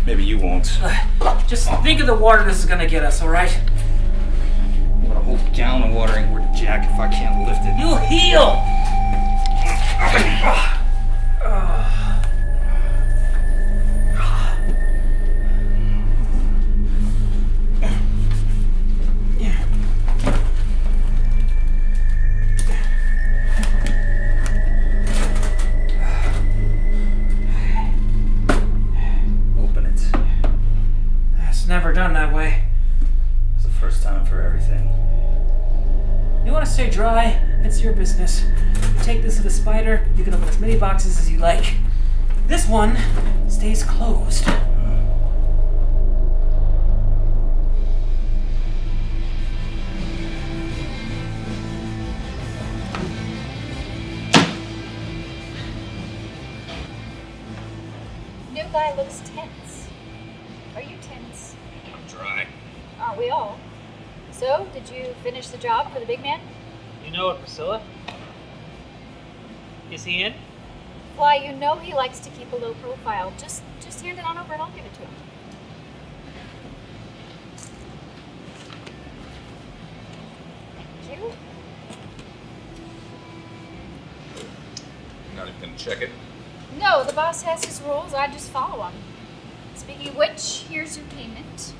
Maybe you won't. Just think of the water this is gonna get us, alright? What, a whole gallon of water ain't worth a jack if I can't lift it. You'll heal! Never done that way. It's the first time for everything. You want to stay dry? It's your business. You take this to the spider, you can open as many boxes as you like. This one stays closed. New guy looks tense. Are you tense? I'm dry. Aren't we all? So, did you finish the job for the big man? You know what, Priscilla? Is he in? Fly, you know he likes to keep a low profile. Just hand it on over and I'll give it to him. Thank you. You're not even gonna check it? No, the boss has his rules. I just follow them. Speaking of which, here's your payment.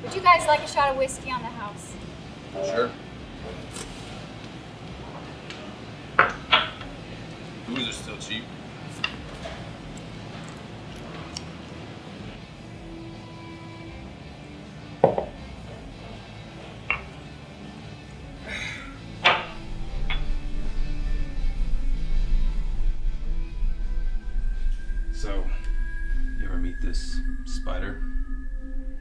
Would you guys like a shot of whiskey on the house? Sure. Booze are still cheap. So, you ever meet this spider?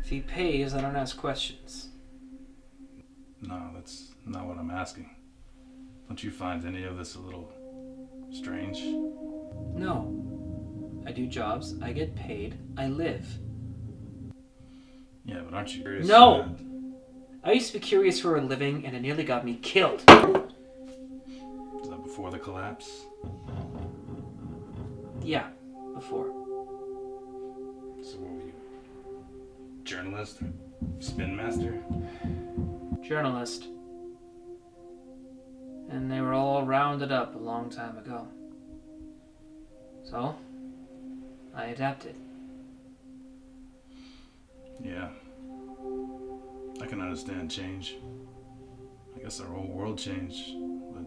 If he pays, I don't ask questions. No, that's not what I'm asking. Don't you find any of this a little strange? No. I do jobs, I get paid, I live. Yeah, but aren't you curious? No! I used to be curious for a living and it nearly got me killed. Is that before the collapse? Yeah, before. So what were you? Journalist? Spin master? Journalist. And they were all rounded up a long time ago. So, I adapted. Yeah. I can understand change. I guess our whole world changed, but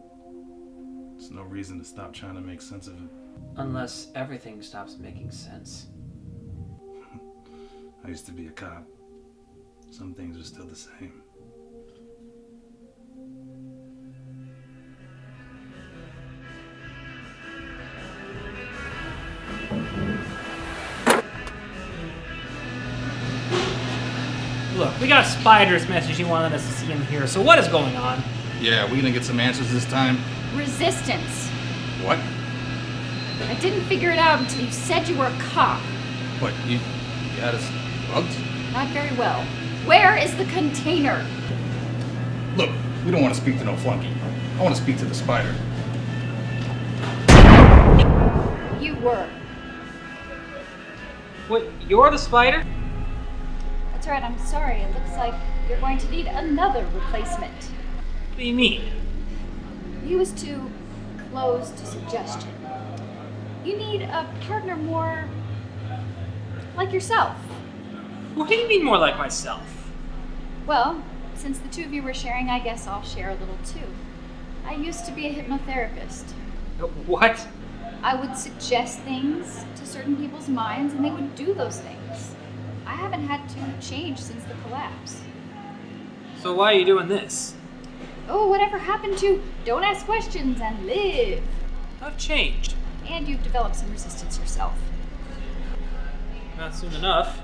there's no reason to stop trying to make sense of it. Unless everything stops making sense. I used to be a cop. Some things are still the same. Look, we got a spider's message he wanted us to see him here, so what is going on? Yeah, we gonna get some answers this time? Resistance. What? I didn't figure it out until you said you were a cop. What, you had us bugged? Not very well. Where is the container? Look, we don't want to speak to no flunky. I want to speak to the spider. You were. What, you're the spider? That's right, I'm sorry. It looks like you're going to need another replacement. What do you mean? He was too close to suggestion. You need a partner more like yourself. What do you mean more like myself? Well, since the two of you were sharing, I guess I'll share a little too. I used to be a hypnotherapist. What? I would suggest things to certain people's minds and they would do those things. I haven't had to change since the collapse. So why are you doing this? Oh, whatever happened to don't ask questions and live? I've changed. And you've developed some resistance yourself. Not soon enough.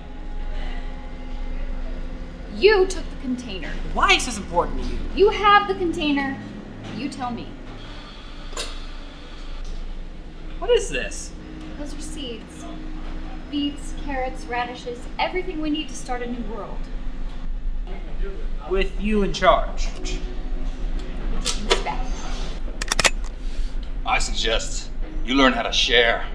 You took the container. Why is this important to you? You have the container. You tell me. What is this? Those are seeds. Beets, carrots, radishes, everything we need to start a new world. With you in charge. We're taking this back. I suggest you learn how to share.